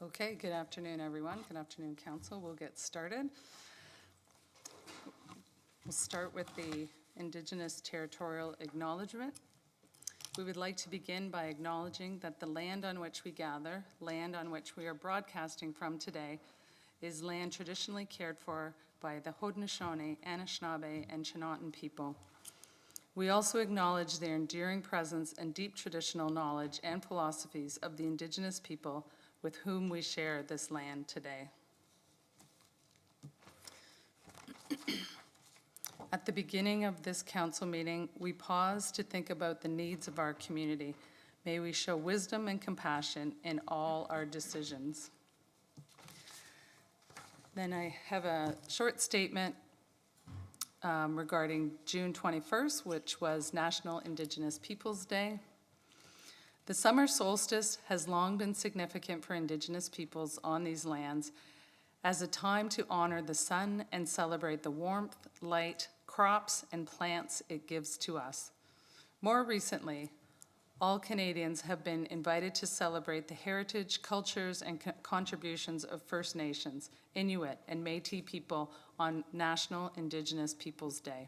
Okay, good afternoon, everyone. Good afternoon, Council. We'll get started. We'll start with the Indigenous Territorial Acknowledgement. We would like to begin by acknowledging that the land on which we gather, land on which we are broadcasting from today, is land traditionally cared for by the Haudenosaunee, Anishinaabe, and Chinootan people. We also acknowledge their enduring presence and deep traditional knowledge and philosophies of the Indigenous people with whom we share this land today. At the beginning of this council meeting, we pause to think about the needs of our community. May we show wisdom and compassion in all our decisions. Then I have a short statement regarding June 21st, which was National Indigenous Peoples Day. The summer solstice has long been significant for Indigenous peoples on these lands as a time to honor the sun and celebrate the warmth, light, crops, and plants it gives to us. More recently, all Canadians have been invited to celebrate the heritage, cultures, and contributions of First Nations, Inuit, and Métis people on National Indigenous Peoples Day.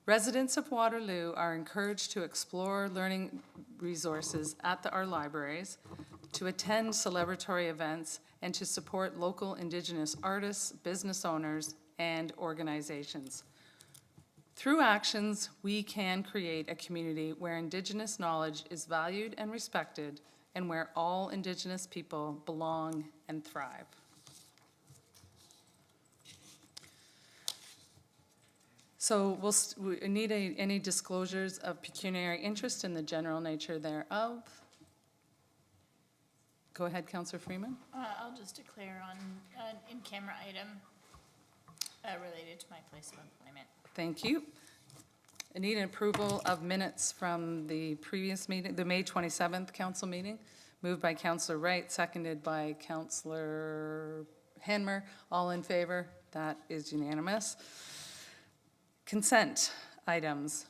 Residents of Waterloo are encouraged to explore learning resources at our libraries, to attend celebratory events, and to support local Indigenous artists, business owners, and organizations. Through actions, we can create a community where Indigenous knowledge is valued and respected, and where all Indigenous people belong and thrive. So we need any disclosures of pecuniary interest in the general nature thereof. Go ahead, Councillor Freeman. I'll just declare on an in-camera item related to my place of employment. Thank you. I need an approval of minutes from the previous meeting, the May 27th council meeting. Moved by Councillor Wright, seconded by Councillor Hanmer. All in favor? That is unanimous. Consent items.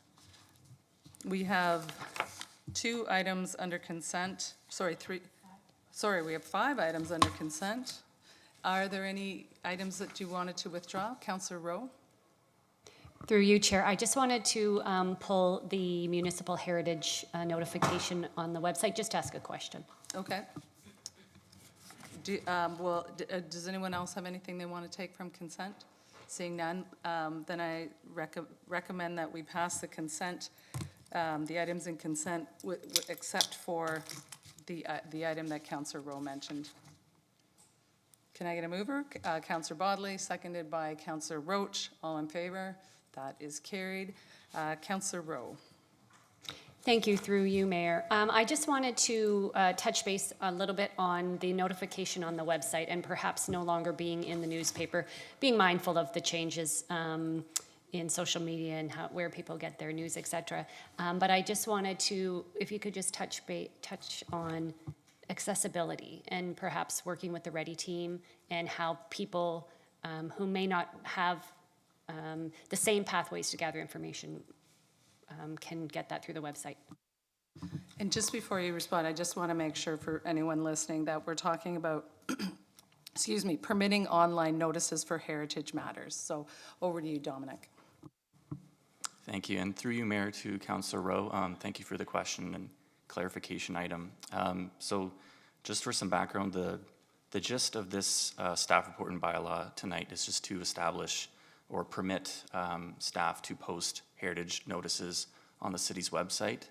We have two items under consent. We have 5 items under consent. Are there any items that you wanted to withdraw? Councillor Rowe? Through you, Chair, I just wanted to pull the municipal heritage notification on the website, just to ask a question. Okay. Does anyone else have anything they want to take from consent? Seeing none, then I recommend that we pass the consent, the items in consent, except for the item that Councillor Rowe mentioned. Can I get a mover? Councillor Bodley, seconded by Councillor Roach. All in favor? That is carried. Councillor Rowe. Thank you, through you, Mayor. I just wanted to touch base a little bit on the notification on the website and perhaps no longer being in the newspaper, being mindful of the changes in social media and where people get their news, etc. But I just wanted to, if you could just touch on accessibility and perhaps working with the Ready team and how people who may not have the same pathways to gather information can get that through the website. And just before you respond, I just want to make sure for anyone listening that we're talking about, excuse me, permitting online notices for heritage matters. So over to you, Dominic. Thank you, and through you, Mayor, to Councillor Rowe, thank you for the question and clarification item. So just for some background, the gist of this staff report and bylaw tonight is just to establish or permit staff to post heritage notices on the city's website.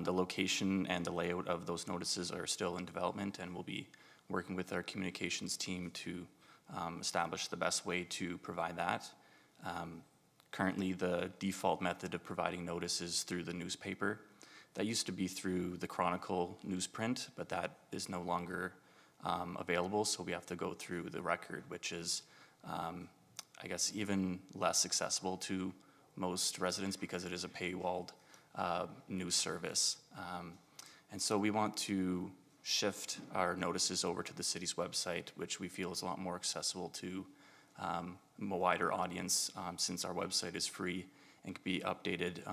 The location and the layout of those notices are still in development, and we'll be working with our communications team to establish the best way to provide that. Currently, the default method of providing notice is through the newspaper. That used to be through the Chronicle newsprint, but that is no longer available, so we have to go through the Record, which is I guess even less accessible to most residents because it is a paywalled news service. And so we want to shift our notices over to the city's website, which we feel is a lot more accessible to a wider audience since our website is free and can be updated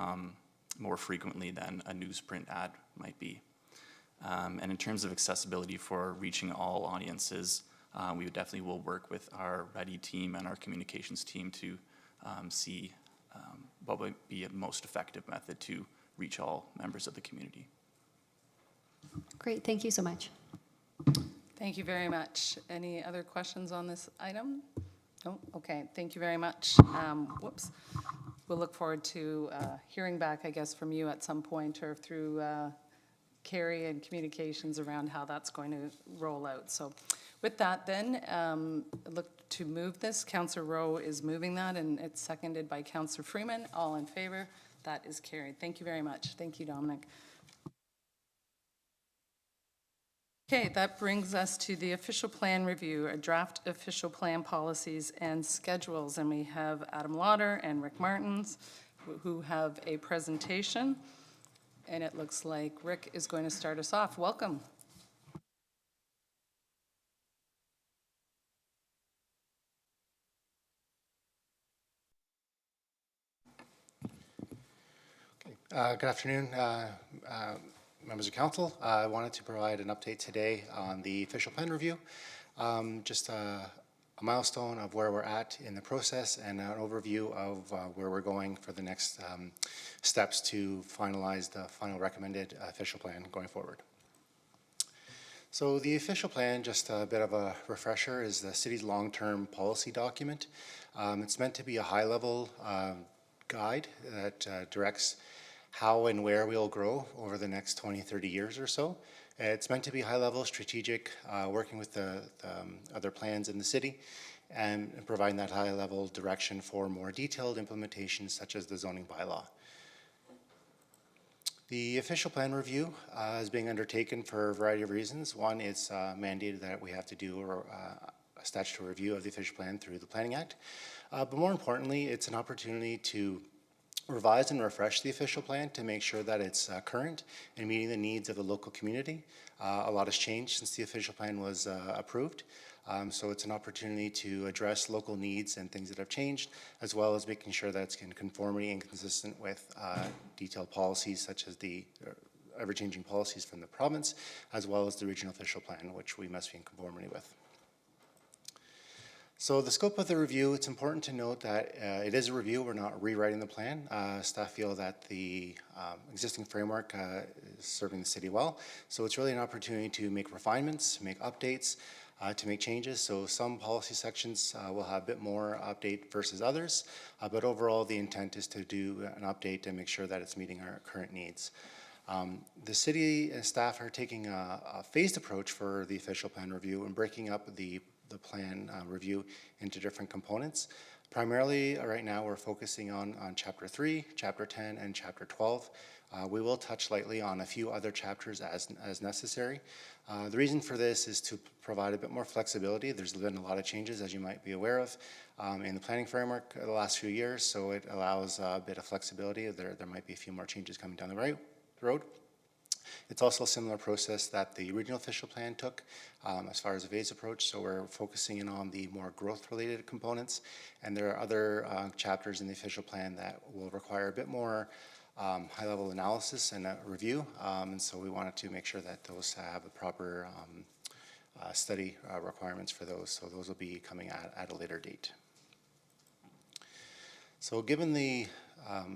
more frequently than a newsprint ad might be. And in terms of accessibility for reaching all audiences, we would definitely will work with our Ready team and our communications team to see what would be a most effective method to reach all members of the community. Great, thank you so much. Thank you very much. Any other questions on this item? No? Okay, thank you very much. Whoops. We'll look forward to hearing back, I guess, from you at some point or through Carrie and communications around how that's going to roll out. So with that then, look to move this. Councillor Rowe is moving that, and it's seconded by Councillor Freeman. All in favor? That is carried. Thank you very much. Thank you, Dominic. Okay, that brings us to the official plan review, a draft official plan policies and schedules. And we have Adam Lauder and Rick Martins who have a presentation. And it looks like Rick is going to start us off. Welcome. Good afternoon, members of council. I wanted to provide an update today on the official plan review, just a milestone of where we're at in the process and an overview of where we're going for the next steps to finalize the final recommended official plan going forward. So the official plan, just a bit of a refresher, is the city's long-term policy document. It's meant to be a high-level guide that directs how and where we'll grow over the next 20, 30 years or so. It's meant to be high-level, strategic, working with the other plans in the city and providing that high-level direction for more detailed implementations such as the zoning bylaw. The official plan review is being undertaken for a variety of reasons. One, it's mandated that we have to do a statutory review of the official plan through the Planning Act. But more importantly, it's an opportunity to revise and refresh the official plan to make sure that it's current and meeting the needs of the local community. A lot has changed since the official plan was approved. So it's an opportunity to address local needs and things that have changed, as well as making sure that it's in conformity and consistent with detailed policies such as the ever-changing policies from the province, as well as the regional official plan, which we must be in conformity with. So the scope of the review, it's important to note that it is a review. We're not rewriting the plan. Staff feel that the existing framework is serving the city well. So it's really an opportunity to make refinements, make updates, to make changes. So some policy sections will have a bit more update versus others. But overall, the intent is to do an update and make sure that it's meeting our current needs. The city and staff are taking a phased approach for the official plan review and breaking up the plan review into different components. Primarily, right now, we're focusing on Chapter 3, Chapter 10, and Chapter 12. We will touch lightly on a few other chapters as necessary. The reason for this is to provide a bit more flexibility. There's been a lot of changes, as you might be aware of, in the planning framework the last few years, so it allows a bit of flexibility. There might be a few more changes coming down the road. It's also a similar process that the regional official plan took as far as a phased approach, so we're focusing in on the more growth-related components, and there are other chapters in the official plan that will require a bit more high-level analysis and a review, and so we wanted to make sure that those have a proper study requirements for those, so those will be coming at a later date. So given the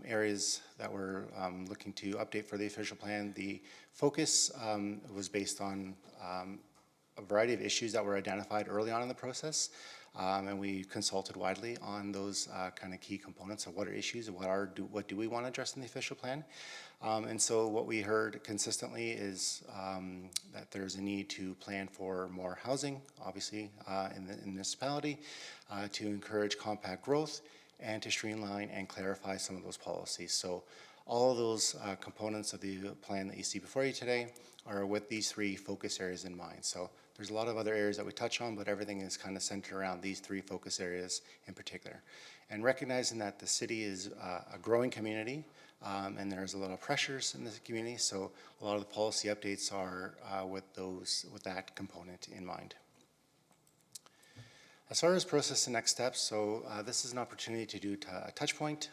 areas that we're looking to update for the official plan, the focus was based on a variety of issues that were identified early on in the process, and we consulted widely on those kind of key components of what are issues and what do we want to address in the official plan. And so what we heard consistently is that there's a need to plan for more housing, obviously, in the municipality, to encourage compact growth, and to streamline and clarify some of those policies. So all of those components of the plan that you see before you today are with these three focus areas in mind. So there's a lot of other areas that we touch on, but everything is kind of centered around these three focus areas in particular. And recognizing that the city is a growing community, and there's a lot of pressures in this community, so a lot of the policy updates are with that component in mind. As far as process and next steps, so this is an opportunity to do a touch point,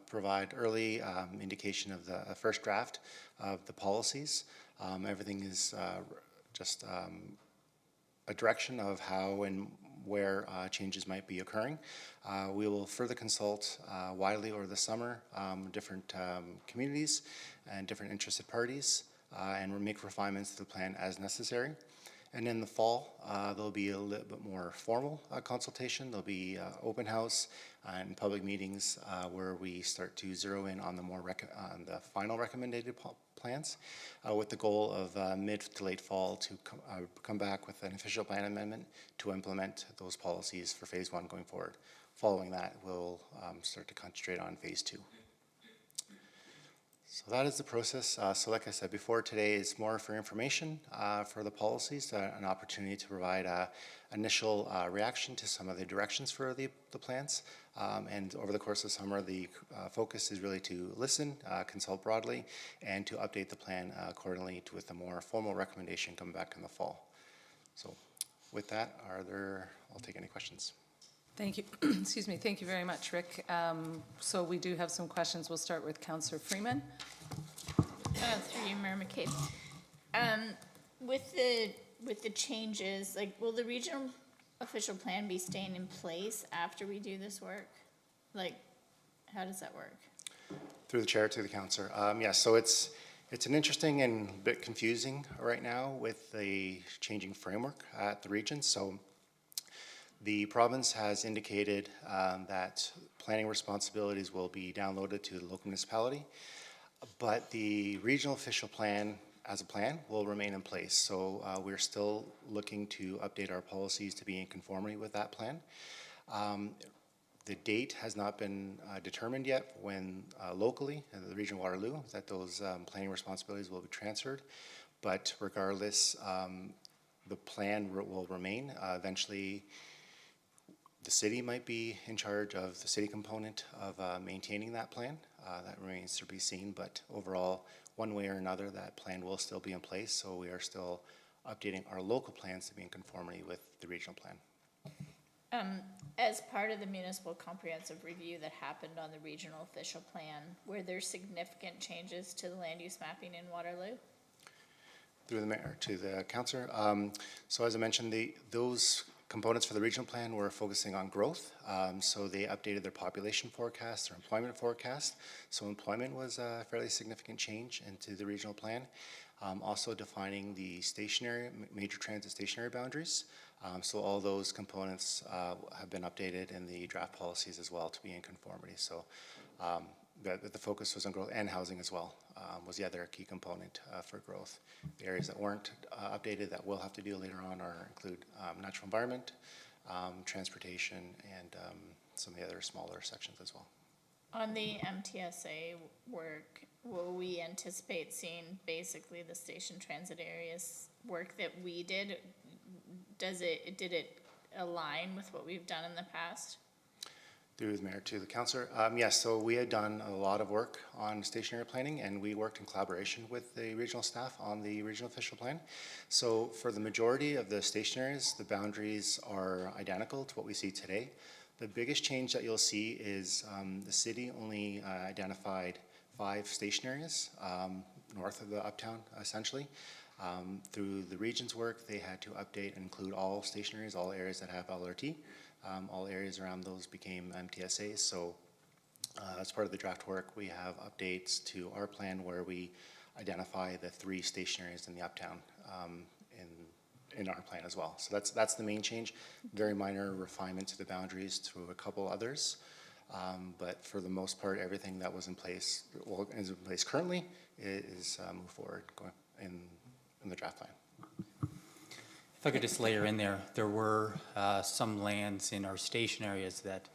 provide early indication of the first draft of the policies. Everything is just a direction of how and where changes might be occurring. We will further consult widely over the summer different communities and different interested parties and we'll make refinements to the plan as necessary. And in the fall, there'll be a little bit more formal consultation. There'll be open house and public meetings where we start to zero in on the on the final recommended plans with the goal of mid to late fall to come back with an official plan amendment to implement those policies for phase 1 going forward. Following that, we'll start to concentrate on phase 2. So that is the process. So like I said before, today is more for information for the policies, an opportunity to provide initial reaction to some of the directions for the plans. And over the course of summer, the focus is really to listen, consult broadly, and to update the plan accordingly with a more formal recommendation coming back in the fall. So with that, I'll take any questions. Thank you. Excuse me. Thank you very much, Rick. So we do have some questions. We'll start with Councillor Freeman. Through you, Mayor McCabe. With the changes, like, will the regional official plan be staying in place after we do this work? Like, how does that work? Through the chair to the councillor. Yes, so it's an interesting and a bit confusing right now with the changing framework at the region. So the province has indicated that planning responsibilities will be downloaded to the local municipality, but the regional official plan as a plan will remain in place. So we're still looking to update our policies to be in conformity with that plan. The date has not been determined yet when locally in the region of Waterloo that those planning responsibilities will be transferred, but regardless, the plan will remain. Eventually, the city might be in charge of the city component of maintaining that plan. That remains to be seen, but overall, one way or another, that plan will still be in place, so we are still updating our local plans to be in conformity with the regional plan. As part of the municipal comprehensive review that happened on the regional official plan, were there significant changes to the land use mapping in Waterloo? Through the mayor to the councillor. So as I mentioned, those components for the regional plan were focusing on growth. So they updated their population forecast, their employment forecast. So employment was a fairly significant change into the regional plan. Also defining the major transit stationary boundaries. So all those components have been updated in the draft policies as well to be in conformity. So the focus was on growth and housing as well, was the other key component for growth. The areas that weren't updated that we'll have to do later on include natural environment, transportation, and some of the other smaller sections as well. On the MTSA work, will we anticipate seeing basically the station transit areas work that we did? Did it align with what we've done in the past? Through the mayor to the councillor. Yes, so we had done a lot of work on stationary planning and we worked in collaboration with the regional staff on the regional official plan. So for the majority of the stationaries, the boundaries are identical to what we see today. The biggest change that you'll see is the city only identified 5 stationaries north of the uptown, essentially. Through the region's work, they had to update and include all stationaries, all areas that have LRT. All areas around those became MTSAs. So as part of the draft work, we have updates to our plan where we identify the 3 stationaries in the uptown in our plan as well. So that's the main change. Very minor refinement to the boundaries to a couple others. But for the most part, everything that was in place, well, is in place currently, is move forward going in the draft plan. If I could just layer in there, there were some lands in our station areas that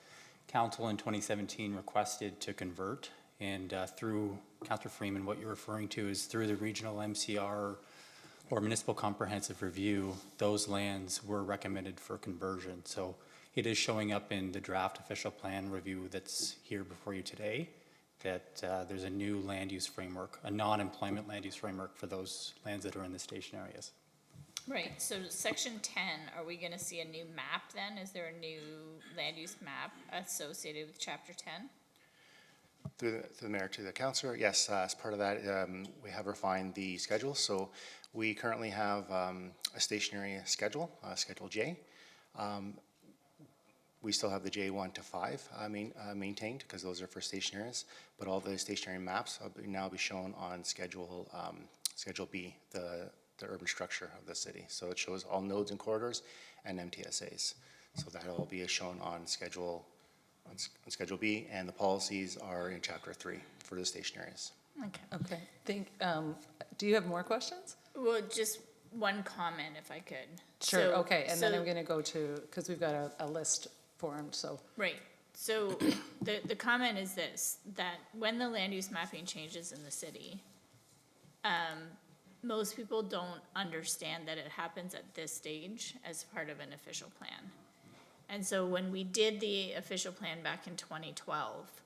council in 2017 requested to convert, and through Councillor Freeman, what you're referring to is through the regional MCR or municipal comprehensive review, those lands were recommended for conversion. So it is showing up in the draft official plan review that's here before you today, that there's a new land use framework, a non-employment land use framework for those lands that are in the station areas. Right, so section 10, are we gonna see a new map then? Is there a new land use map associated with chapter 10? Through the mayor to the councillor, yes, as part of that, we have refined the schedule. So we currently have a stationary schedule, Schedule J. We still have the J1 to 5 maintained because those are for stationaries, but all the stationary maps will now be shown on Schedule B, the urban structure of the city. So it shows all nodes and corridors and MTSAs. So that'll all be shown on Schedule B, and the policies are in Chapter 3 for the stationaries. Okay. Okay, do you have more questions? Well, just one comment if I could. Sure, So- okay, and then so- I'm gonna go to, because we've got a list formed, so. Right, so the comment is this, that when the land use mapping changes in the city, most people don't understand that it happens at this stage as part of an official plan. And so when we did the official plan back in 2012,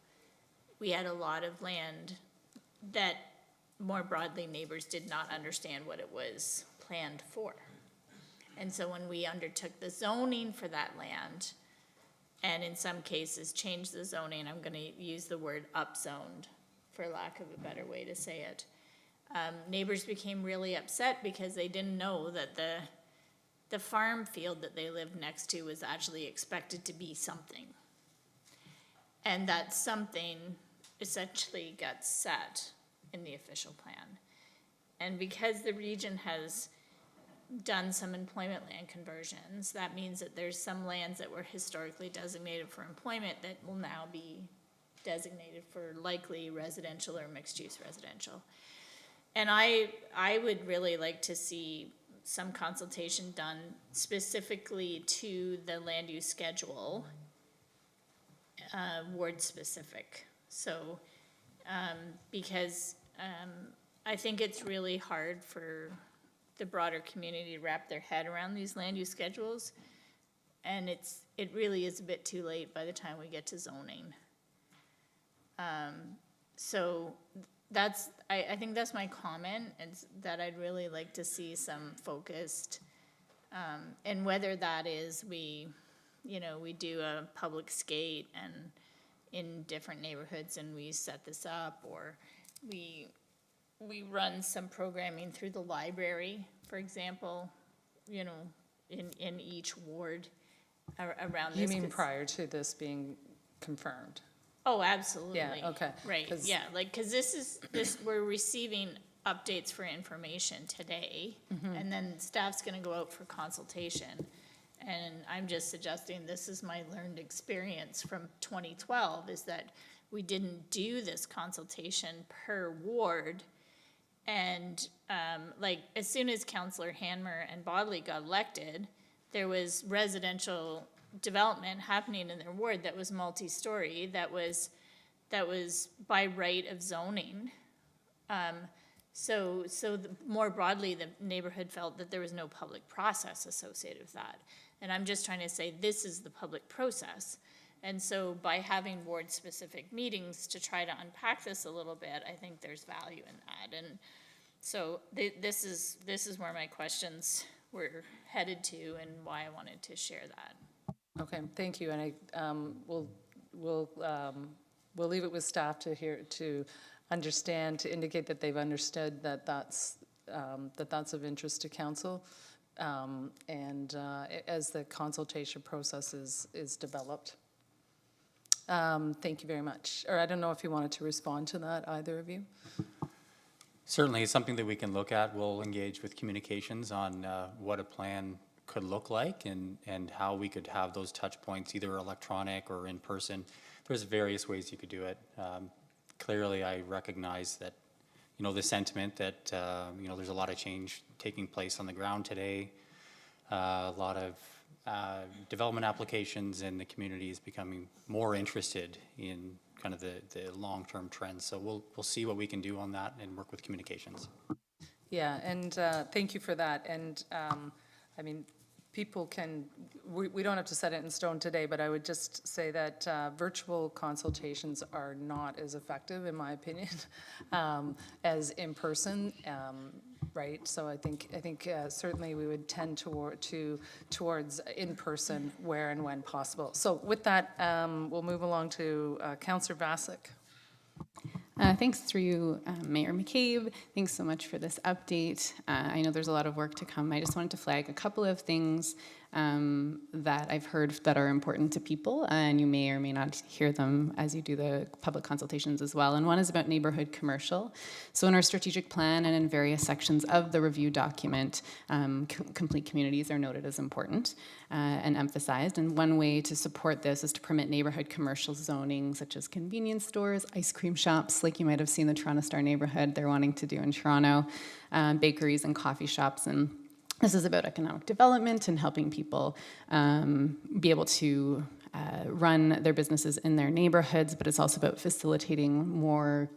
we had a lot of land that more broadly neighbors did not understand what it was planned for. And so when we undertook the zoning for that land, and in some cases changed the zoning, I'm gonna use the word upzoned, for lack of a better way to say it. Neighbors became really upset because they didn't know that the farm field that they lived next to was actually expected to be something. And that something essentially got set in the official plan. And because the region has done some employment land conversions, that means that there's some lands that were historically designated for employment that will now be designated for likely residential or mixed-use residential. And I would really like to see some consultation done specifically to the land use schedule, word specific. So, because I think it's really hard for the broader community to wrap their head around these land use schedules. And it really is a bit too late by the time we get to zoning. So I think that's my comment, is that I'd really like to see some focused, and whether that is we do a public skate and in different neighborhoods and we set this up, or we run some programming through the library, for example, in each ward around this. You mean 'cause- prior to this being confirmed? Oh, absolutely. Yeah, okay. Right, 'Cause- yeah, like, cause we're receiving updates for information today, and then staff's gonna go out for consultation. And I'm just suggesting, this is my learned experience from 2012, is that we didn't do this consultation per ward. And, like, as soon as Councillor Hanmer and Bodley got elected, there was residential development happening in their ward that was multi-story, that was by right of zoning. So more broadly, the neighborhood felt that there was no public process associated with that. And I'm just trying to say, this is the public process. And so by having ward-specific meetings to try to unpack this a little bit, I think there's value in that. And so this is where my questions were headed to and why I wanted to share that. Okay, thank you, and we'll leave it with staff to understand, to indicate that they've understood that that's of interest to council, and as the consultation process is developed. Thank you very much. Or I don't know if you wanted to respond to that, either of you? Certainly, it's something that we can look at. We'll engage with communications on what a plan could look like and how we could have those touch points, either electronic or in person. There's various ways you could do it. Clearly, I recognize that, the sentiment that, there's a lot of change taking place on the ground today. A lot of development applications, and the community is becoming more interested in kind of the long-term trends. So we'll see what we can do on that and work with communications. Yeah, and thank you for that. And I mean, people can, we don't have to set it in stone today, but I would just say that virtual consultations are not as effective, in my opinion, as in person. right? So I think certainly we would tend towards in-person where and when possible. So with that, we'll move along to Councillor Vasek. Thanks through you, Mayor McCabe. Thanks so much for this update. I know there's a lot of work to come. I just wanted to flag a couple of things that I've heard that are important to people, and you may or may not hear them as you do the public consultations as well. And one is about neighborhood commercial. So in our strategic plan and in various sections of the review document, complete communities are noted as important and emphasized. And one way to support this is to permit neighborhood commercial zoning, such as convenience stores, ice cream shops, like you might have seen the Toronto Star neighborhood they're wanting to do in Toronto, bakeries and coffee shops. And this is about economic development and helping people be able to run their businesses in their neighborhoods, but it's also about facilitating more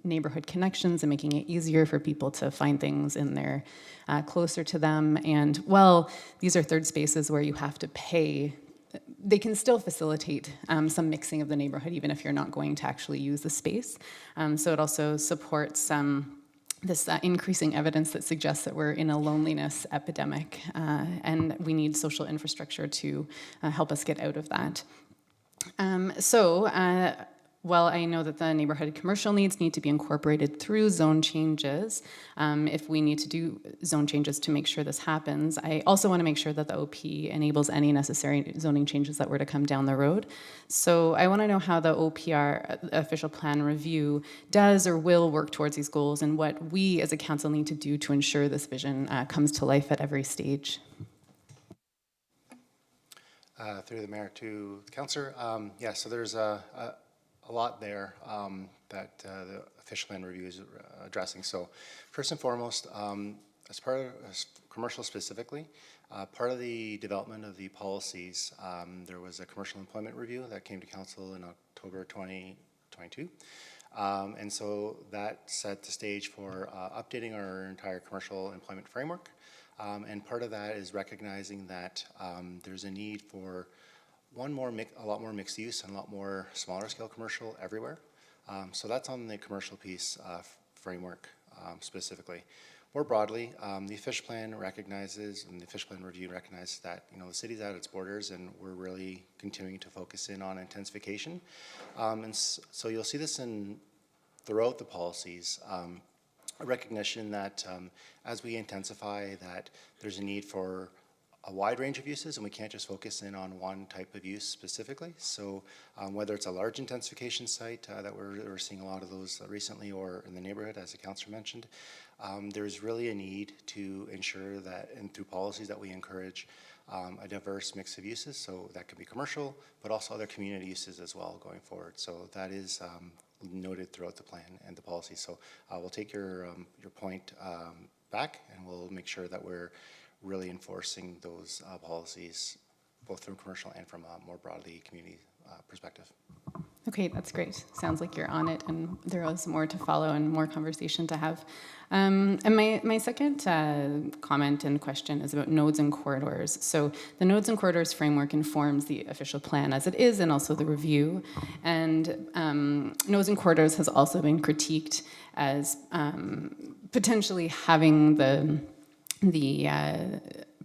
neighborhood connections and making it easier for people to find things in their closer to them. And while these are third spaces where you have to pay, they can still facilitate some mixing of the neighborhood, even if you're not going to actually use the space. So it also supports this increasing evidence that suggests that we're in a loneliness epidemic, and we need social infrastructure to help us get out of that. While I know that the neighborhood commercial needs need to be incorporated through zone changes, if we need to do zone changes to make sure this happens, I also want to make sure that the OP enables any necessary zoning changes that were to come down the road. So I want to know how the OPR, official plan review, does or will work towards these goals, and what we as a council need to do to ensure this vision comes to life at every stage. Through the mayor to the councillor. Yeah, so there's a lot there that the official plan review is addressing. So first and foremost, as part of commercial specifically, part of the development of the policies, there was a commercial employment review that came to council in October 2022. And so that set the stage for updating our entire commercial employment framework. And part of that is recognizing that there's a need for a lot more mixed use and a lot more smaller scale commercial everywhere. So that's on the commercial piece framework specifically. More broadly, the official plan recognizes, and the official plan review recognizes that the city's at its borders, and we're really continuing to focus in on intensification. And so you'll see this throughout the policies. A recognition that as we intensify, that there's a need for a wide range of uses, and we can't just focus in on one type of use specifically. So whether it's a large intensification site that we're seeing a lot of those recently, or in the neighborhood, as the councillor mentioned, there's really a need to ensure that, and through policies, that we encourage a diverse mix of uses. So that could be commercial, but also other community uses as well going forward. So that is noted throughout the plan and the policy. So we'll take your point back, and we'll make sure that we're really enforcing those policies, both from commercial and from a more broadly community perspective. Okay, that's great. Sounds like you're on it, and there is more to follow and more conversation to have. And my second comment and question is about nodes and corridors. So the nodes and corridors framework informs the official plan as it is, and also the review. And nodes and corridors has also been critiqued as potentially having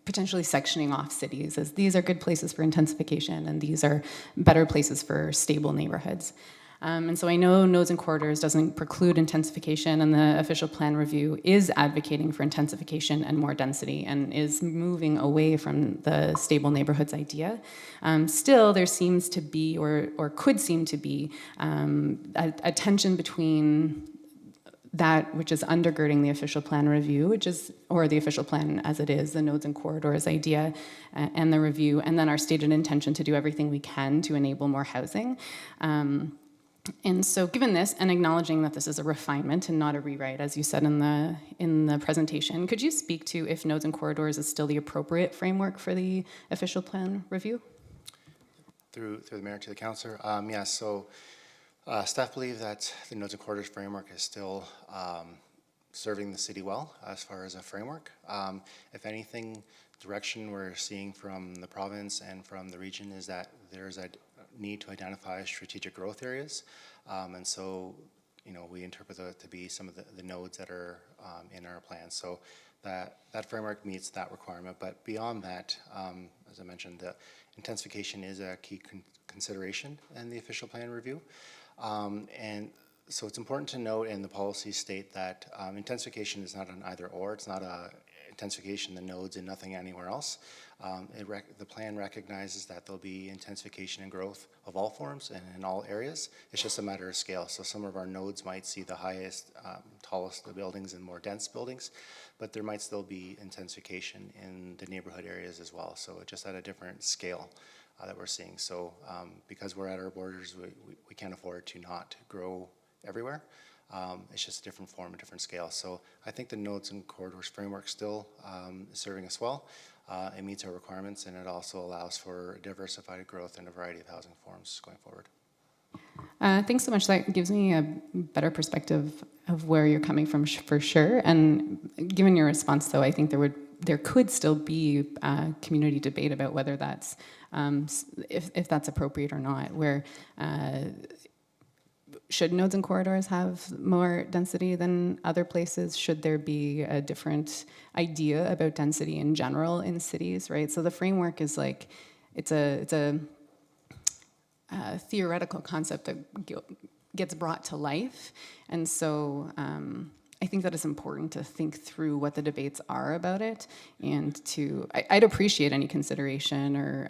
potentially sectioning off cities as these are good places for intensification and these are better places for stable neighborhoods. And so I know nodes and corridors doesn't preclude intensification, and the official plan review is advocating for intensification and more density and is moving away from the stable neighborhoods idea. Still, there seems to be, or could seem to be, a tension between that which is undergirding the official plan review, or the official plan as it is, the nodes and corridors idea, and the review, and then our stated intention to do everything we can to enable more housing. And so given this, and acknowledging that this is a refinement and not a rewrite, as you said in the presentation, could you speak to if nodes and corridors is still the appropriate framework for the official plan review? Through the mayor to the councillor, yes, so staff believe that the nodes and corridors framework is still serving the city well as far as a framework. If anything, direction we're seeing from the province and from the region is that there's a need to identify strategic growth areas. And so we interpret it to be some of the nodes that are in our plan. So that framework meets that requirement. But beyond that, as I mentioned, the intensification is a key consideration in the official plan review. And so it's important to note, and the policies state that intensification is not an either or. It's not a intensification the nodes and nothing anywhere else. The plan recognizes that there'll be intensification and growth of all forms and in all areas. It's just a matter of scale. So some of our nodes might see the highest, tallest buildings and more dense buildings, but there might still be intensification in the neighborhood areas as well. So it's just at a different scale that we're seeing. So because we're at our borders, we can't afford to not grow everywhere. It's just a different form, a different scale. So I think the nodes and corridors framework still is serving us well. It meets our requirements, and it also allows for diversified growth in a variety of housing forms going forward. Thanks so much. That gives me a better perspective of where you're coming from for sure. And given your response, though, I think there could still be community debate about whether that's if that's appropriate or not. Where should nodes and corridors have more density than other places? Should there be a different idea about density in general in cities, right? So the framework is like, it's a theoretical concept that gets brought to life. And so I think that it's important to think through what the debates are about it, and I'd appreciate any consideration or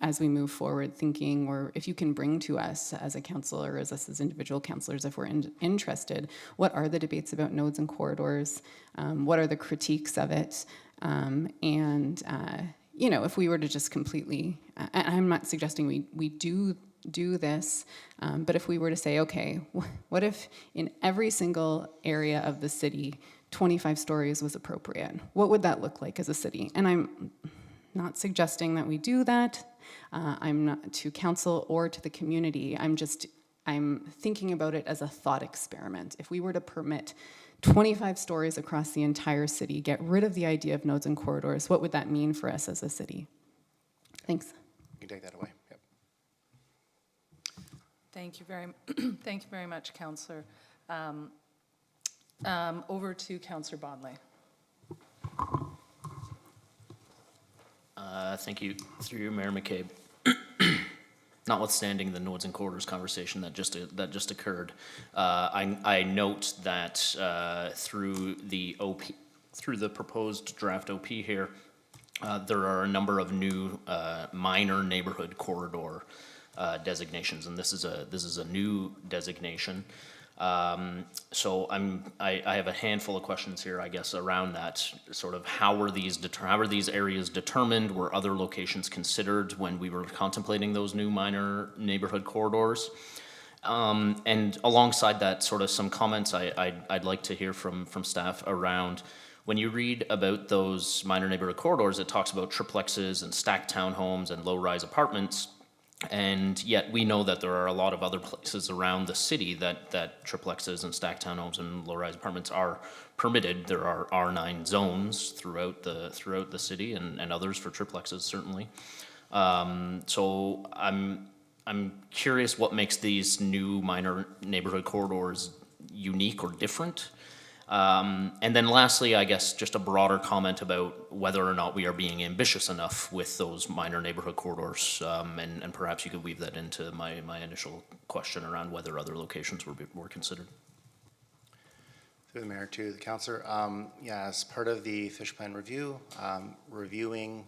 as we move forward thinking, or if you can bring to us as a council or as us as individual councillors, if we're interested, what are the debates about nodes and corridors? What are the critiques of it? If we were to just completely, and I'm not suggesting we do this, but if we were to say, okay, what if in every single area of the city, 25 stories was appropriate? What would that look like as a city? And I'm not suggesting that we do that. I'm not to council or to the community. I'm thinking about it as a thought experiment. If we were to permit 25 stories across the entire city, get rid of the idea of nodes and corridors, what would that mean for us as a city? Thanks. You can take that away. Yep. Thank you very much, Councillor. Over to Councillor Bodley. Thank you. Through you, Mayor McCabe. Notwithstanding the nodes and corridors conversation that just occurred, I note that through the proposed draft OP here, there are a number of new minor neighborhood corridor designations, and this is a new designation. So I have a handful of questions here, I guess, around that. Sort of how were these areas determined? Were other locations considered when we were contemplating those new minor neighborhood corridors? And alongside that, sort of some comments I'd like to hear from staff around when you read about those minor neighborhood corridors. It talks about triplexes and stacked townhomes and low-rise apartments. And yet we know that there are a lot of other places around the city that triplexes and stacked townhomes and low-rise apartments are permitted. There are R9 zones throughout the city, and others for triplexes certainly. So I'm curious what makes these new minor neighborhood corridors unique or different. And then lastly, I guess just a broader comment about whether or not we are being ambitious enough with those minor neighborhood corridors, and perhaps you could weave that into my initial question around whether other locations were considered. Through the mayor to the councillor, as part of the fish plan review, reviewing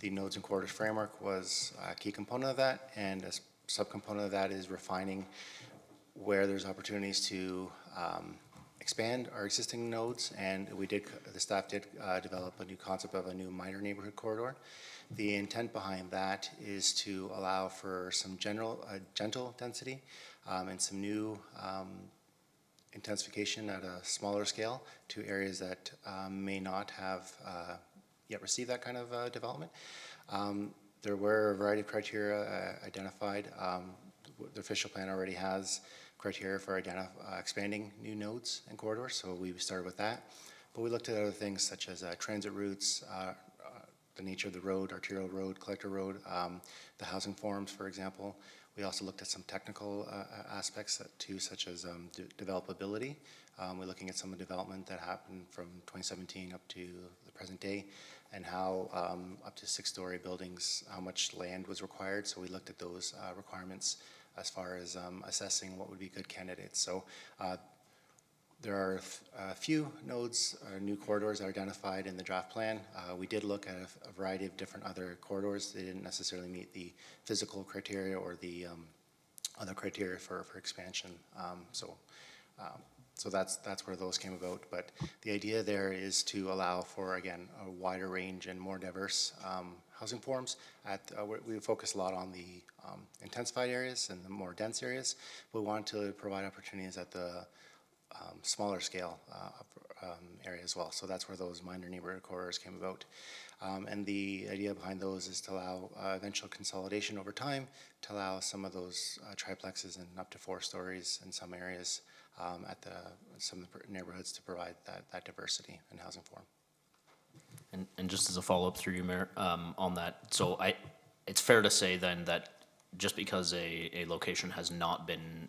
the nodes and corridors framework was a key component of that, and a subcomponent of that is refining where there's opportunities to expand our existing nodes, and the staff did develop a new concept of a new minor neighborhood corridor. The intent behind that is to allow for some gentle density and some new intensification at a smaller scale to areas that may not have yet received that kind of development. There were a variety of criteria identified. The official plan already has criteria for expanding new nodes and corridors, so we started with that. But we looked at other things such as transit routes, the nature of the road, arterial road, collector road, the housing forms, for example. We also looked at some technical aspects too, such as developability. We're looking at some of the development that happened from 2017 up to the present day, and how up to 6-story buildings, how much land was required. So we looked at those requirements as far as assessing what would be good candidates. So there are a few nodes or new corridors identified in the draft plan. We did look at a variety of different other corridors. They didn't necessarily meet the physical criteria or the other criteria for expansion. So that's where those came about. But the idea there is to allow for, again, a wider range and more diverse housing forms. We focus a lot on the intensified areas and the more dense areas. We want to provide opportunities at the smaller scale area as well. So that's where those minor neighborhood corridors came about. And the idea behind those is to allow eventual consolidation over time, to allow some of those triplexes and up to 4 stories in some areas at some of the neighborhoods to provide that diversity in housing form. And just as a follow-up through you, Mayor, on that, so it's fair to say then that just because a location has not been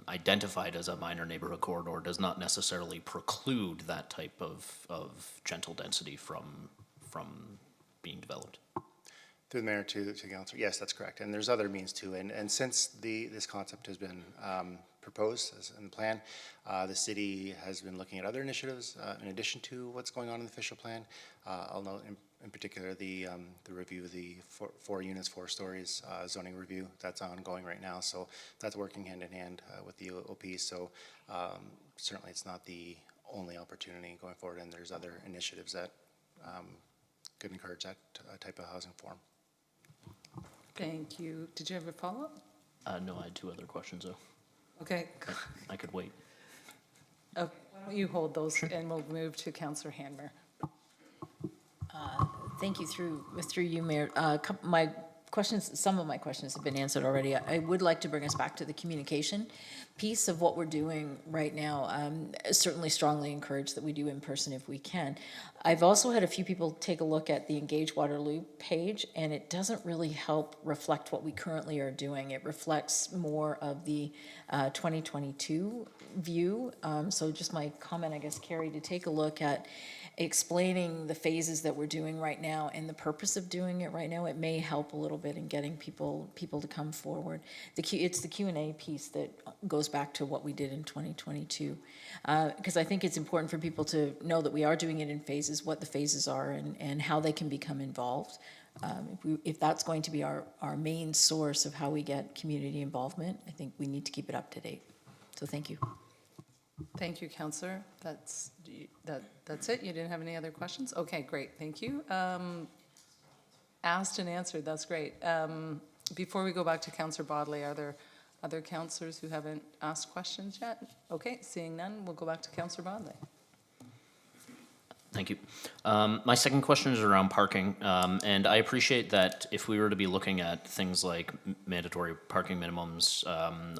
identified as a minor neighborhood corridor does not necessarily preclude that type of gentle density from being developed. Through the mayor to council, yes, that's correct. And there's other means too. And since this concept has been proposed as in the plan, the city has been looking at other initiatives in addition to what's going on in the official plan. I'll note in particular the review of the 4 units, 4 stories zoning review that's ongoing right now. So that's working hand in hand with the OP. So certainly it's not the only opportunity going forward, and there's other initiatives that could encourage that type of housing form. Thank you. Did you have a follow-up? No, I had 2 other questions though. Okay. I could wait. Okay. Why don't you hold those and we'll move to Councillor Hanmer. Thank you through you, Mayor. My questions, some of my questions have been answered already. I would like to bring us back to the communication piece of what we're doing right now. Certainly strongly encourage that we do in person if we can. I've also had a few people take a look at the Engage Waterloo page, and it doesn't really help reflect what we currently are doing. It reflects more of the 2022 view. So just my comment, I guess, Carrie, to take a look at explaining the phases that we're doing right now and the purpose of doing it right now. It may help a little bit in getting people to come forward. It's the Q&A piece that goes back to what we did in 2022, because I think it's important for people to know that we are doing it in phases, what the phases are, and how they can become involved. If that's going to be our main source of how we get community involvement, I think we need to keep it up to date. So thank you. Thank you, Councillor. That's it? You didn't have any other questions? Okay, great, thank you. Asked and answered, that's great. Before we go back to Councillor Bodley, are there other councillors who haven't asked questions yet? Okay, seeing none, we'll go back to Councillor Bodley. Thank you. My second question is around parking, and I appreciate that if we were to be looking at things like mandatory parking minimums,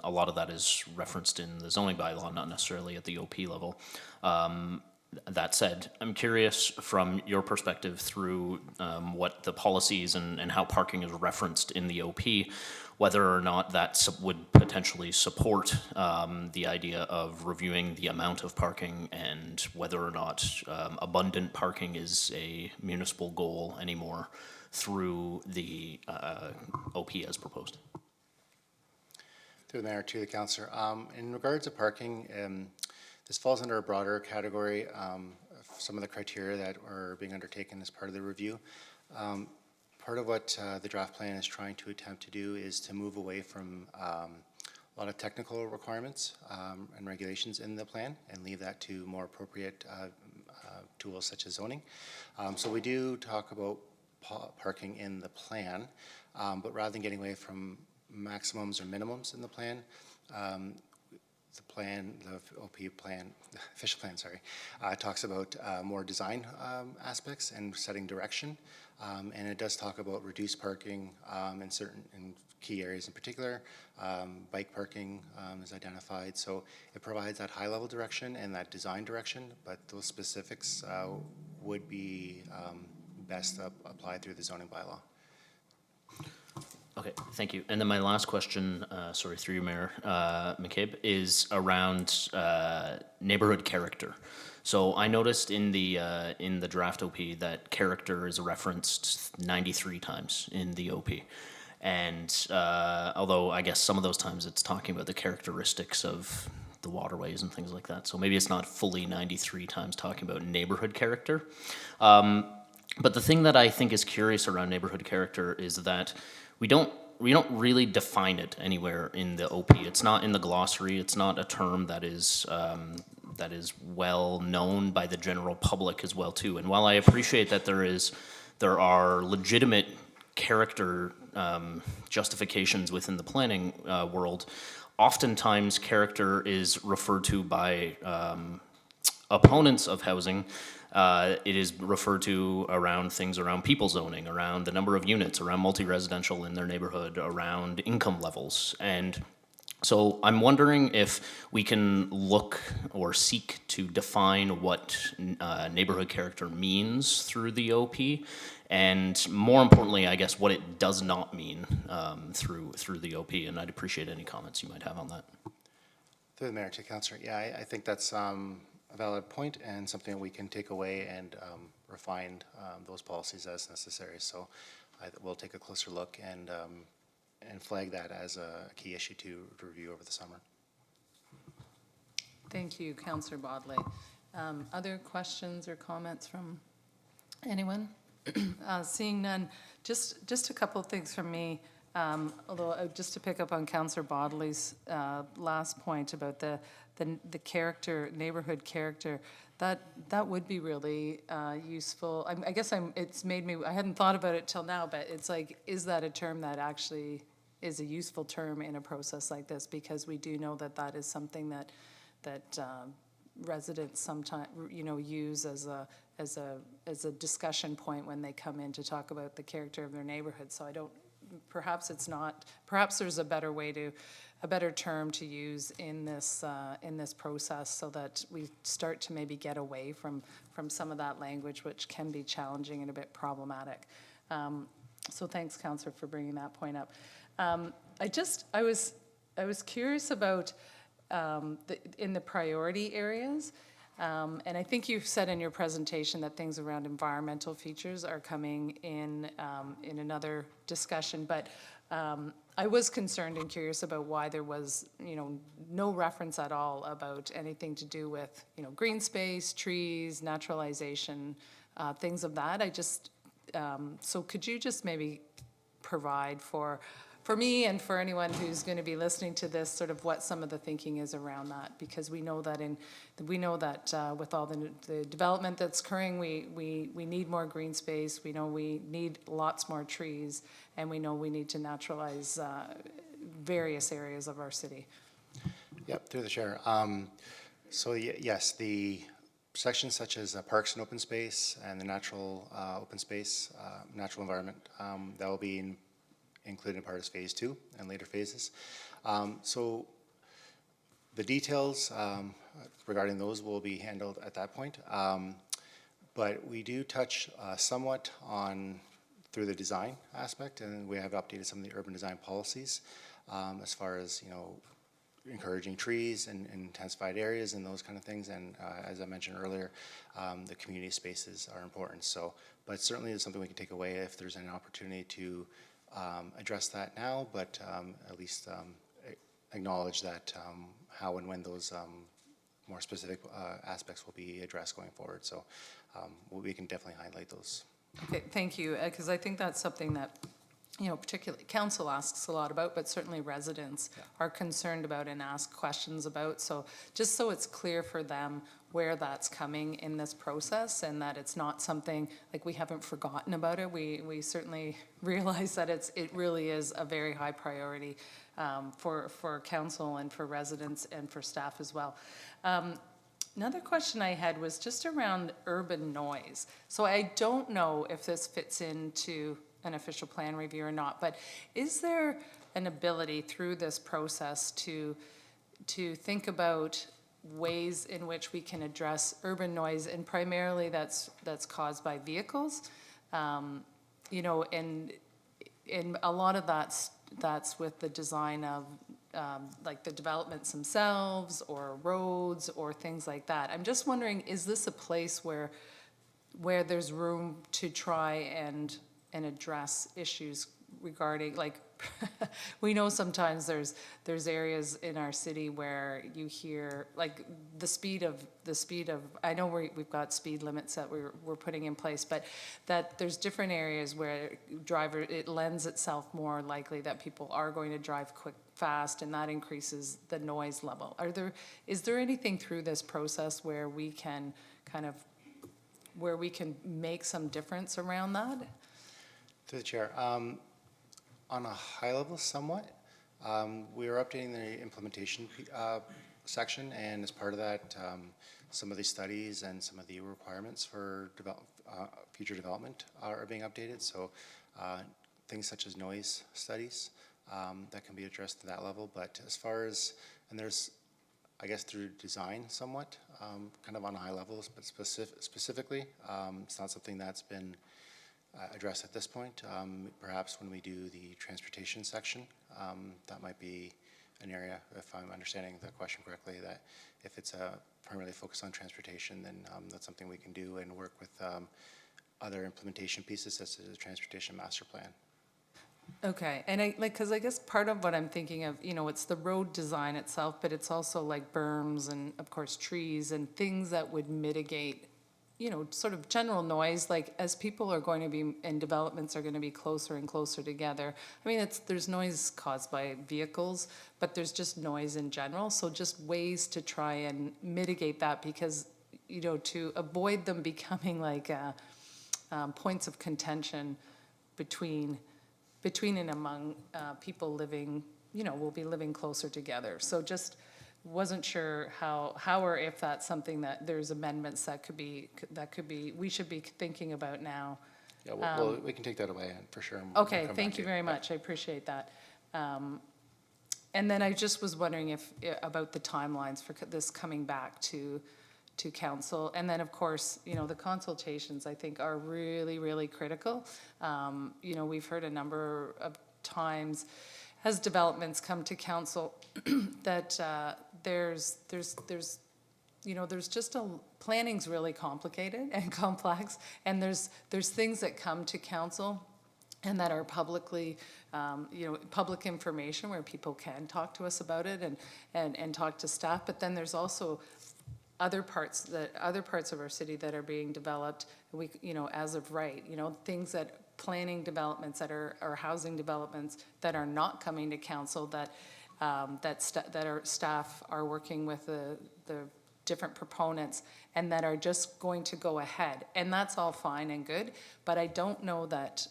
a lot of that is referenced in the zoning bylaw, not necessarily at the OP level. That said, I'm curious from your perspective through what the policies and how parking is referenced in the OP, whether or not that would potentially support the idea of reviewing the amount of parking, and whether or not abundant parking is a municipal goal anymore through the OP as proposed. Through the mayor to the councillor. In regards to parking, this falls under a broader category of some of the criteria that are being undertaken as part of the review. Part of what the draft plan is trying to attempt to do is to move away from a lot of technical requirements and regulations in the plan and leave that to more appropriate tools such as zoning. So we do talk about parking in the plan, but rather than getting away from maximums or minimums in the plan, the OP plan, the official plan, sorry, talks about more design aspects and setting direction. And it does talk about reduced parking in key areas in particular. Bike parking is identified. So it provides that high level direction and that design direction, but those specifics would be best applied through the zoning bylaw. Okay, thank you. And then my last question, sorry, through you, Mayor McCabe, is around neighborhood character. So I noticed in the draft OP that character is referenced 93 times in the OP. And although I guess some of those times it's talking about the characteristics of the waterways and things like that. So maybe it's not fully 93 times talking about neighborhood character. But the thing that I think is curious around neighborhood character is that we don't really define it anywhere in the OP. It's not in the glossary. It's not a term that is well known by the general public as well too. And while I appreciate that there are legitimate character justifications within the planning world, oftentimes character is referred to by opponents of housing. It is referred to around things around people zoning, around the number of units, around multi-residential in their neighborhood, around income levels. And so I'm wondering if we can look or seek to define what neighborhood character means through the OP, and more importantly, I guess, what it does not mean through the OP. And I'd appreciate any comments you might have on that. Through the mayor to Councillor, yeah, I think that's a valid point and something that we can take away and refine those policies as necessary. So we'll take a closer look and flag that as a key issue to review over the summer. Thank you, Councillor Bodley. Other questions or comments from anyone? Seeing none, just a couple of things from me. Although just to pick up on Councillor Bodley's last point about the character, neighborhood character, that would be really useful. I guess it's made me, I hadn't thought about it till now, but it's like, is that a term that actually is a useful term in a process like this? Because we do know that that is something that residents sometimes, use as a discussion point when they come in to talk about the character of their neighborhood. So perhaps there's a better term to use in this process, so that we start to maybe get away from some of that language, which can be challenging and a bit problematic. So thanks, Councillor, for bringing that point up. I was curious about in the priority areas. And I think you've said in your presentation that things around environmental features are coming in another discussion, but I was concerned and curious about why there was, no reference at all about anything to do with, green space, trees, naturalization, things of that. So could you just maybe provide for me and for anyone who's going to be listening to this, sort of what some of the thinking is around that? Because we know that with all the development that's occurring, we need more green space. We know we need lots more trees, and we know we need to naturalize various areas of our city. Yep, through the chair. So yes, the sections such as parks and open space and the natural open space, natural environment, that will be included in part of phase 2 and later phases. So the details regarding those will be handled at that point. But we do touch somewhat on through the design aspect, and we have updated some of the urban design policies as far as, encouraging trees and intensified areas and those kind of things. And as I mentioned earlier, the community spaces are important. So, but certainly it's something we can take away if there's an opportunity to address that now, but at least acknowledge that how and when those more specific aspects will be addressed going forward. So we can definitely highlight those. Okay, thank you, because I think that's something that, particularly council asks a lot about, but certainly residents are concerned about and ask questions about. So just so it's clear for them where that's coming in this process, and that it's not something like we haven't forgotten about it. We certainly realize that it really is a very high priority for council and for residents and for staff as well. Another question I had was just around urban noise. So I don't know if this fits into an official plan review or not, but is there an ability through this process to think about ways in which we can address urban noise, and primarily that's caused by vehicles, and and a lot of that's with the design of, like the developments themselves, or roads, or things like that. I'm just wondering, is this a place where there's room to try and address issues regarding, like, we know sometimes there's areas in our city where you hear, like, the speed of, I know we've got speed limits that we're putting in place, but that there's different areas where it lends itself more likely that people are going to drive fast, and that increases the noise level. Is there anything through this process where we can make some difference around that? Through the chair, on a high level somewhat, we are updating the implementation section, and as part of that, some of the studies and some of the requirements for future development are being updated. So things such as noise studies that can be addressed at that level. But as far as, and there's, I guess, through design somewhat, kind of on high levels, but specifically, it's not something that's been addressed at this point. Perhaps when we do the transportation section, that might be an area, if I'm understanding the question correctly, that if it's primarily focused on transportation, then that's something we can do and work with other implementation pieces such as the transportation master plan. Okay, and because I guess part of what I'm thinking of, it's the road design itself, but it's also like berms and, of course, trees and things that would mitigate, sort of general noise, like as people are going to be, and developments are going to be closer and closer together. I mean, there's noise caused by vehicles, but there's just noise in general. So just ways to try and mitigate that, because, to avoid them becoming like points of contention between and among people living, will be living closer together. So just wasn't sure how or if that's something that there's amendments that could be, we should be thinking about now. Yeah, well, we can take that away for sure. Okay, thank you very much. I appreciate that. And then I just was wondering about the timelines for this coming back to council. And then, of course, the consultations, I think, are really, really critical. We've heard a number of times as developments come to council that there's just planning's really complicated and complex, and there's things that come to council and that are publicly, public information where people can talk to us about it and talk to staff. But then there's also other parts of our city that are being developed, as of right, things that planning developments that are housing developments that are not coming to council, that our staff are working with the different proponents and that are just going to go ahead. And that's all fine and good, but I don't know that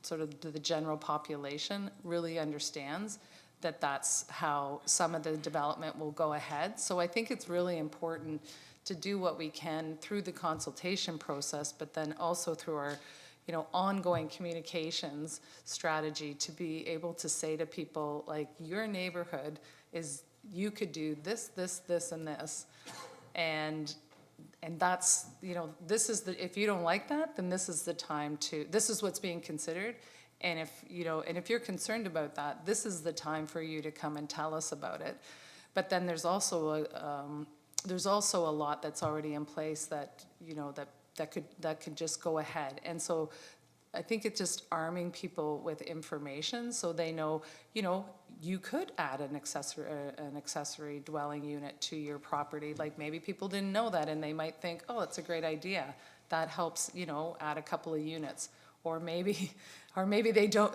sort of the general population really understands that that's how some of the development will go ahead. So I think it's really important to do what we can through the consultation process, but then also through our ongoing communications strategy to be able to say to people, like, your neighborhood is, you could do this, this, this, and this. And that's, this is if you don't like that, then this is the time this is what's being considered. And if you're concerned about that, this is the time for you to come and tell us about it. But then there's also a lot that's already in place that, that could just go ahead. And so I think it's just arming people with information so they know, you could add an accessory dwelling unit to your property. Like, maybe people didn't know that, and they might think, oh, it's a great idea. That helps, add a couple of units. Or maybe they don't,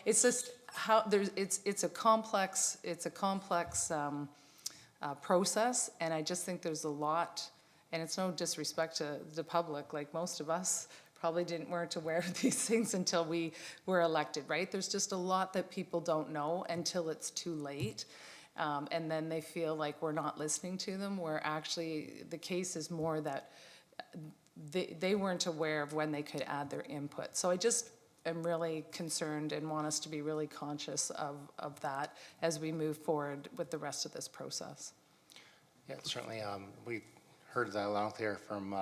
it's just how it's a complex process. And I just think there's a lot, and it's no disrespect to the public, like most of us probably weren't aware of these things until we were elected, right? There's just a lot that people don't know until it's too late. And then they feel like we're not listening to them, where actually the case is more that they weren't aware of when they could add their input. So I just am really concerned and want us to be really conscious of that as we move forward with the rest of this process. Yeah, certainly. We heard that loud and clear from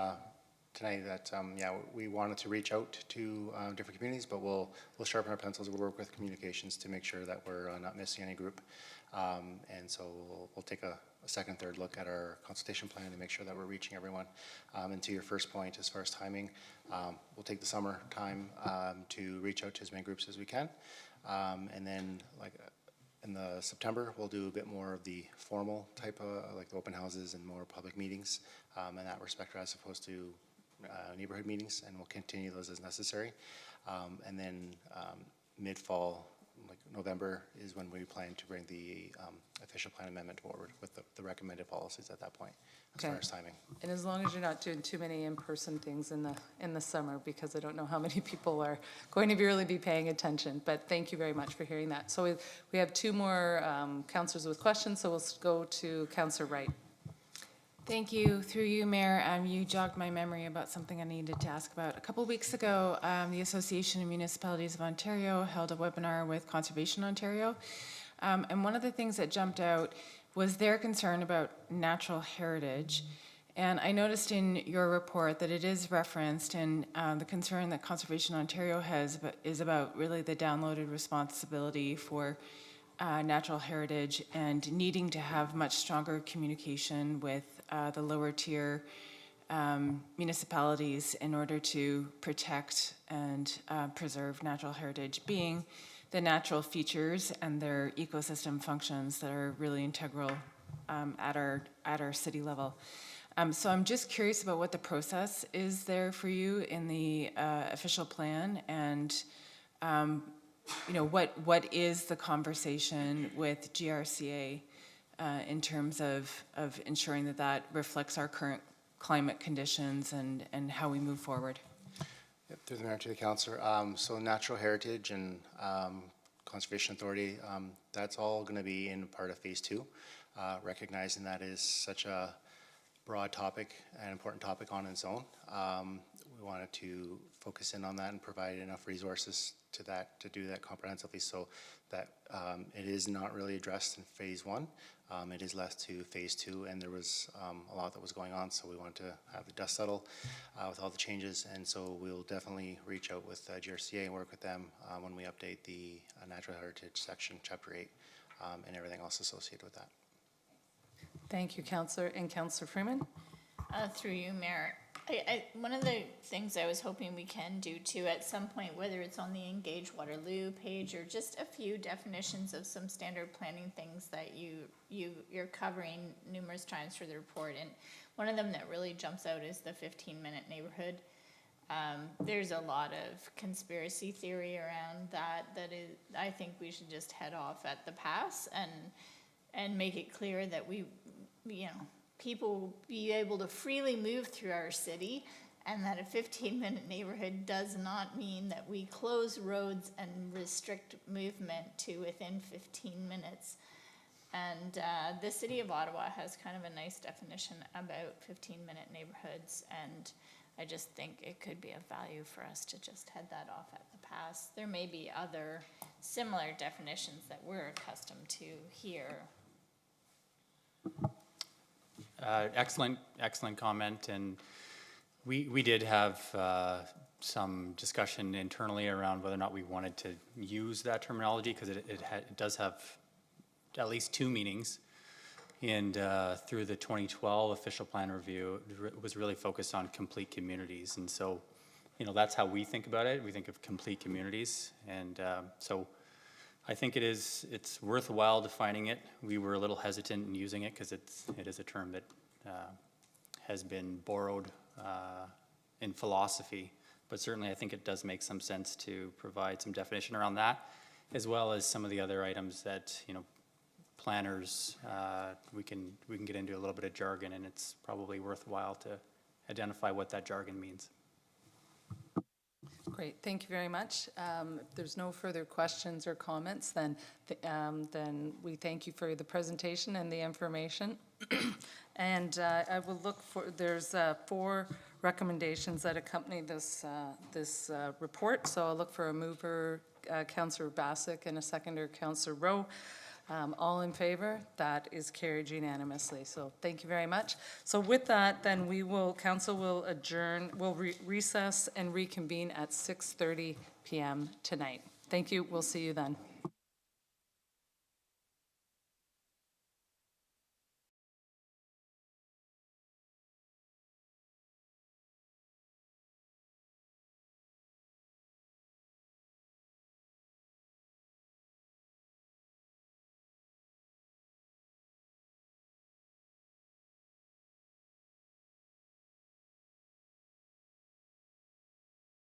tonight that, yeah, we wanted to reach out to different communities, but we'll sharpen our pencils. We'll work with communications to make sure that we're not missing any group. And so we'll take a second, third look at our consultation plan to make sure that we're reaching everyone. And to your first point, as far as timing, we'll take the summer time to reach out to as many groups as we can. And then in the September, we'll do a bit more of the formal type of, like the open houses and more public meetings in that respect, as opposed to neighborhood meetings, and we'll continue those as necessary. And then mid-fall, like November, is when we plan to bring the official plan amendment forward with the recommended policies at that point, as far Okay. as timing. And as long as you're not doing too many in-person things in the summer, because I don't know how many people are going to really be paying attention. But thank you very much for hearing that. So we have two more councillors with questions, so we'll go to Councillor Wright. Thank you. Through you, Mayor, you jogged my memory about something I needed to ask about. A couple weeks ago, the Association of Municipalities of Ontario held a webinar with Conservation Ontario. And one of the things that jumped out was their concern about natural heritage. And I noticed in your report that it is referenced, and the concern that Conservation Ontario has is about really the downloaded responsibility for natural heritage and needing to have much stronger communication with the lower tier municipalities in order to protect and preserve natural heritage, being the natural features and their ecosystem functions that are really integral at our city level. So I'm just curious about what the process is there for you in the official plan, and you know, what is the conversation with GRCA in terms of ensuring that that reflects our current climate conditions and how we move forward? Yep, through the mayor to the councillor. So natural heritage and conservation authority, that's all going to be in part of phase 2, recognizing that is such a broad topic, an important topic on its own. We wanted to focus in on that and provide enough resources to that, to do that comprehensively, so that it is not really addressed in phase 1. It is left to phase 2, and there was a lot that was going on, so we wanted to have the dust settle with all the changes, and so we'll definitely reach out with GRCA and work with them when we update the natural heritage section, chapter 8, and everything else associated with that. Thank you, Councillor. And Councillor Freeman? Through you, Mayor. One of the things I was hoping we can do too at some point, whether it's on the Engage Waterloo page or just a few definitions of some standard planning things that you're covering numerous times for the report. And one of them that really jumps out is the 15-minute neighborhood. There's a lot of conspiracy theory around that is, I think we should just head off at the pass and make it clear that we, you know, people be able to freely move through our city, and that a 15-minute neighborhood does not mean that we close roads and restrict movement to within 15 minutes. And the city of Ottawa has kind of a nice definition about 15-minute neighborhoods, and I just think it could be of value for us to just head that off at the pass. There may be other similar definitions that we're accustomed to here. Excellent comment, and we did have some discussion internally around whether or not we wanted to use that terminology, because it does have at least 2 meanings. And through the 2012 official plan review, it was really focused on complete communities, and so, you know, that's how we think about it. We think of complete communities, and so I think it's worthwhile defining it. We were a little hesitant in using it because it is a term that has been borrowed in philosophy, but certainly I think it does make some sense to provide some definition around that, as well as some of the other items that, you know, planners, we can get into a little bit of jargon, and it's probably worthwhile to identify what that jargon means. Great, thank you very much. If there's no further questions or comments, then we thank you for the presentation and the information. And I will look for, there's 4 recommendations that accompany this report. So I'll look for a mover, Councillor Bassick, and a seconder, Councillor Rowe. All in favor? That is carried unanimously. So thank you very much. So with that, then council will adjourn, will recess and reconvene at 6:30 PM tonight. Thank you. We'll see you then.